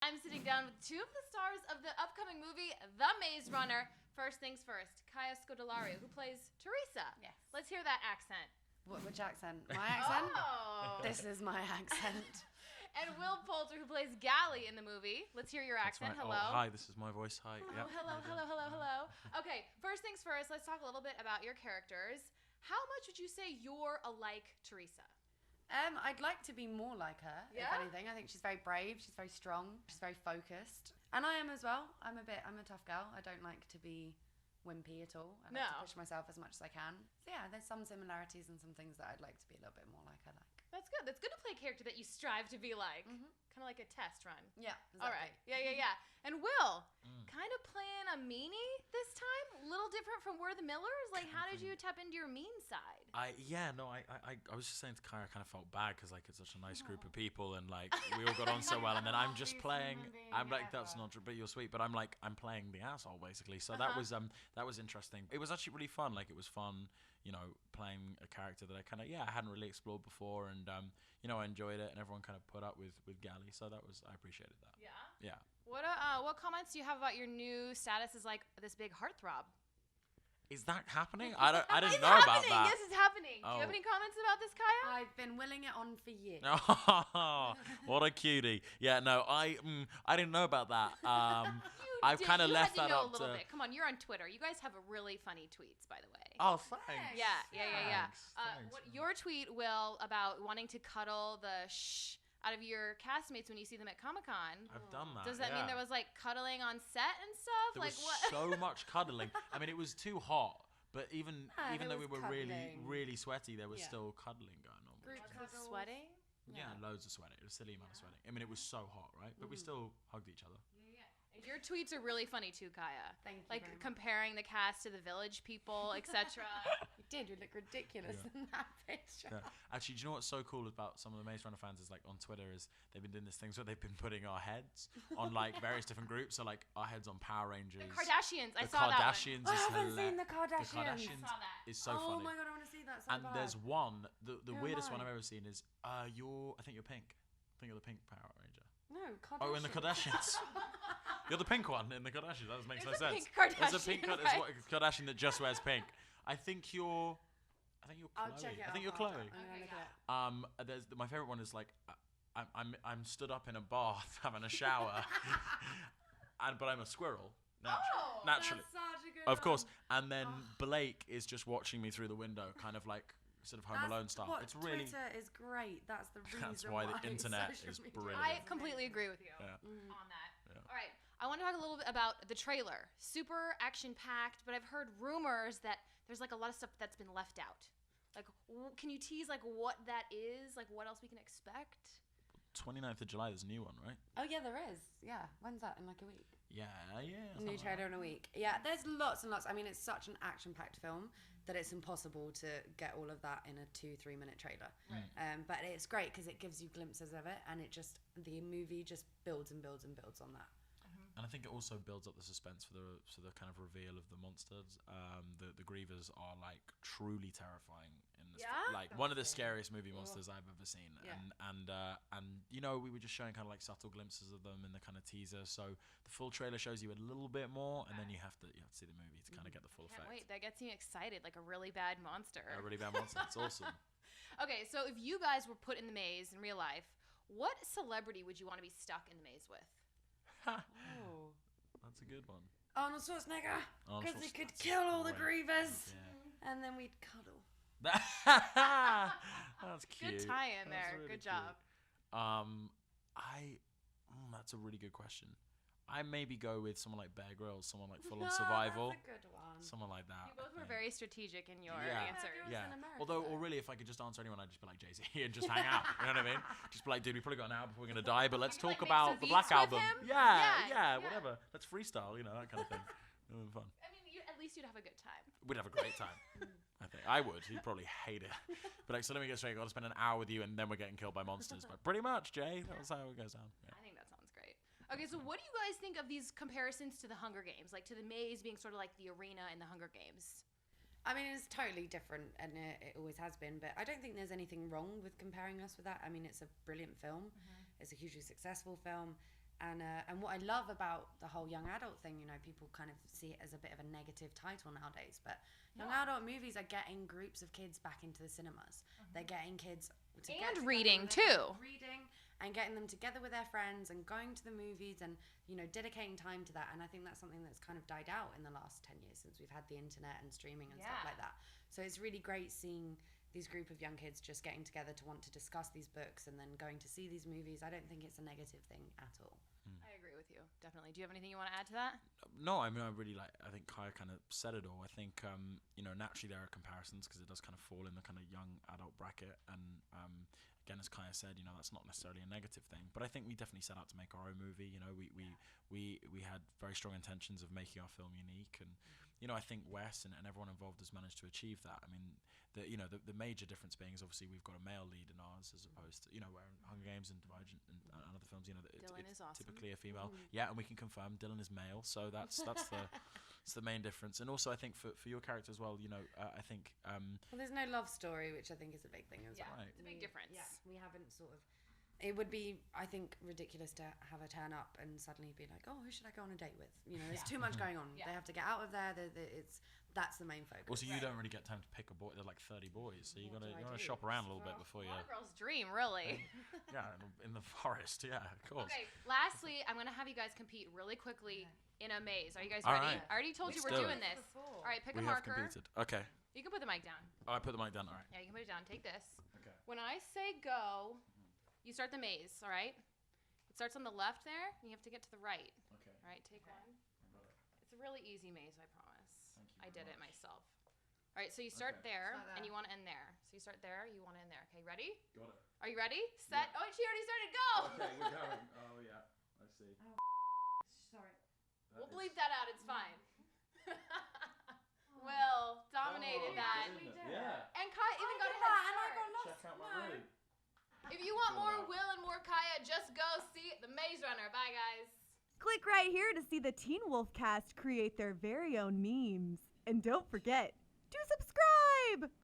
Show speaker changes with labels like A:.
A: I'm sitting down with two of the stars of the upcoming movie, The Maze Runner. First things first, Kaya Scodelario, who plays Teresa.
B: Yes.
A: Let's hear that accent.
B: Which accent? My accent?
A: Oh.
B: This is my accent.
A: And Will Poulter, who plays Gally in the movie. Let's hear your accent.
C: Right.
A: Hello.
C: Oh, hi, this is my voice. Hi.
A: Oh, hello. Okay, first things first, let's talk a little bit about your characters. How much would you say you're alike Teresa?
B: I'd like to be more like her, if anything. I think she's very brave, she's very strong, she's very focused. And I am as well. I'm a tough girl. I don't like to be wimpy at all. I like to push myself as much as I can. So yeah, there's some similarities and some things that I'd like to be a little bit more like I like.
A: That's good. That's good to play a character that you strive to be like. Mm-hmm. Kind of like a test run.
B: Yeah, exactly.
A: All right. Yeah. And Will, kind of playing a meanie this time? A little different from We're the Millers? Like, how did you tap into your mean side?
C: I was just saying to Kaya, I kind of felt bad because like it's such a nice group of people and like we all got on so well, and then I'm just playing. I'm like, that's not true, but you're sweet. But I'm playing the asshole basically. So that was interesting. It was actually really fun. Like it was fun, playing a character that I hadn't really explored before, and I enjoyed it, and everyone kind of put up with Gally. So I appreciated that. Yeah.
A: What comments do you have about your new status as like this big heartthrob?
C: Is that happening? I didn't know about that.
A: Yes, it's happening. Do you have any comments about this, Kaya?
B: I've been willing it on for years.
C: Oh, what a cutie. Yeah, no, I didn't know about that. I've kind of left that up
A: a little bit. Come on, you're on Twitter. You guys have really funny tweets, by the way.
C: Oh, thanks.
A: Yeah.
C: Thanks.
A: Your tweet, Will, about wanting to cuddle the out of your castmates when you see them at Comic-Con.
C: I've done that.
A: Does that mean there was like cuddling on set and stuff?
C: There was so much cuddling. I mean, it was too hot, but even though we were really sweaty, there was still cuddling going on.
A: Group sweating?
C: Yeah, loads of sweating. It was a silly amount of sweating. I mean, it was so hot, right? But we still hugged each other.
A: Your tweets are really funny too, Kaya.
B: Thank you.
A: Like comparing the cast to the Village People, etc.
B: You did. You look ridiculous in that picture.
C: Yeah. Actually, do you know what's so cool about some of the Maze Runner fans is like on Twitter is they've been doing this things where they've been putting our heads on like various different groups. So like our heads on Power Rangers.
A: The Kardashians. I saw that one.
C: I
B: haven't seen the Kardashians.
C: The Kardashians
A: I saw that.
C: is so funny.
B: Oh my god, I want to see that so
C: and
B: bad.
C: there's one, the weirdest one
B: I?
C: I've ever seen is I think you're pink. I think you're the pink Power Ranger.
B: No, Kardashians.
C: Oh, in the Kardashians. You're the pink one in the Kardashians. That makes no sense.
A: There's
C: a pink Kardashian that just wears pink. I think you're Chloe.
B: I'll check it out.
C: I think you're Chloe.
A: Okay,
C: My favorite one is like I'm stood up in a bath having a shower, but I'm a squirrel. Naturally.
B: That's such a good
C: Of course.
B: one.
C: And then Blake is just watching me through the window, kind of like sort of Home Alone style. It's really
B: Twitter is great. That's the reason.
C: That's why the internet
B: social
C: is
B: media
C: brilliant.
A: I completely agree with you on that. All right. I want to talk a little bit about the trailer. Super action-packed, but I've heard rumors that there's like a lot of stuff that's been left out. Like, can you tease like what that is? Like, what else we can expect?
C: 29th of July, there's a new one, right?
B: Oh yeah, there is. Yeah, when's that? In like a week?
C: Yeah.
B: New trailer in a week. Yeah, there's lots and lots. I mean, it's such an action-packed film that it's impossible to get all of that in a 2-3 minute trailer.
A: Right.
B: But it's great because it gives you glimpses of it, and the movie just builds and builds and builds on that.
C: And I think it also builds up the suspense for the kind of reveal of the monsters. The Grievers are like truly terrifying in this. Like one of the scariest movie monsters I've ever seen.
B: Yeah.
C: And we were just showing kind of like subtle glimpses of them in the kind of teaser. So the full trailer shows you a little bit more, and then you have to see the movie to kind of get the full effect.
A: Wait, that gets me excited. Like a really bad monster.
C: A really bad monster. It's awesome.
A: Okay, so if you guys were put in the maze in real life, what celebrity would you want to be stuck in the maze with?
B: Oh.
C: That's a good one.
B: Arnold Schwarzenegger, because he could kill all the Grievers, and then we'd cuddle.
C: That's cute.
A: Good tie-in there.
C: Really
A: good job.
C: That's a really good question. I maybe go with someone like Bear Grylls, someone like Full On Survival.
B: That's a good one.
C: Someone like that.
A: You both were very strategic in your
C: Yeah.
A: answers.
C: Yeah. Or really, if I could just answer anyone, I'd just be like Jay-Z and just hang out. You know what I mean? Just be like, dude, we probably got an hour before we're gonna die, but let's
A: You could,
C: talk
A: like, make
C: about
A: some
C: the
A: beats
C: Black
A: with
C: Album.
A: him?
C: Yeah,
A: Yeah.
C: whatever. Let's freestyle, that kind of thing. It would be fun.
A: I mean, at least you'd have a good time.
C: We'd have a great time. I think I would. He'd probably hate it. But like, so let me get straight. I got to spend an hour with you, and then we're getting killed by monsters. But pretty much, Jay. That's how it goes down. Yeah.
A: I think that sounds great. Okay, so what do you guys think of these comparisons to the Hunger Games? Like to the maze being sort of like the arena in the Hunger Games?
B: I mean, it's totally different, and it always has been, but I don't think there's anything wrong with comparing us with that. I mean, it's a brilliant film. It's a hugely successful film. And what I love about the whole young adult thing, people kind of see it as a bit of a negative title nowadays, but young adult movies are getting groups of kids back into the cinemas. They're getting kids to
A: and reading too.
B: Reading and getting them together with their friends and going to the movies and dedicating time to that. And I think that's something that's kind of died out in the last 10 years since we've had the internet and streaming and stuff like that. So it's really great seeing these group of young kids just getting together to want to discuss these books and then going to see these movies. I don't think it's a negative thing at all.
A: I agree with you, definitely. Do you have anything you want to add to that?
C: No, I mean, I think Kaya kind of said it all. I think, naturally there are comparisons because it does kind of fall in the kind of young adult bracket. And again, as Kaya said, that's not necessarily a negative thing. But I think we definitely set out to make our own movie. We had very strong intentions of making our film unique. And, I think Wes and everyone involved has managed to achieve that. I mean, the major difference being is obviously we've got a male lead in ours as opposed to, where in Hunger Games and Divergent and other films,
A: Dylan is awesome.
C: Typically a female. Yeah, and we can confirm Dylan is male, so that's the main difference. And also I think for your character as well, I think
B: well, there's no love story, which I think is a big thing as well.
A: Right. It's a big difference.
B: Yeah, we haven't sort of. It would be, I think, ridiculous to have her turn up and suddenly be like, oh, who should I go on a date with? There's too much going on. They have to get out of there. That's the main focus.
C: Also, you don't really get time to pick a boy. There are like 30 boys, so you gotta shop around a little bit before you.
A: A girl's dream, really.
C: Yeah, in the forest. Yeah, of course.
A: Okay. Lastly, I'm gonna have you guys compete really quickly in a maze. Are you guys ready?
C: Right.
A: I already told you we're doing this. All right, pick a marker.
C: We have competed. Okay.
A: You can put the mic down.
C: Oh, I put the mic down. All right.
A: Yeah, you can put it down. Take this.
C: Okay.
A: When I say go, you start the maze. All right. It starts on the left there, and you have to get to the right.
C: Okay.
A: All right. Take one. It's a really easy maze, I promise.
C: Thank you.
A: I did it myself. All right, so you start there, and you want to end there. So you start there, you want to end there. Okay, ready?
C: Got it.
A: Are you ready? Set. Yeah. Oh, she already started. Go.
C: Okay, we're going. Oh yeah, I see.
B: Sorry.
A: We'll bleep that out. It's fine. Will dominated that.
C: Yeah.
A: And Kaya even got a head start.
B: And I got lost.
C: Check out my room.
A: If you want more Will and more Kaya, just go see The Maze Runner. Bye, guys.
D: Click right here to see the Teen Wolf cast create their very own memes. And don't forget to subscribe!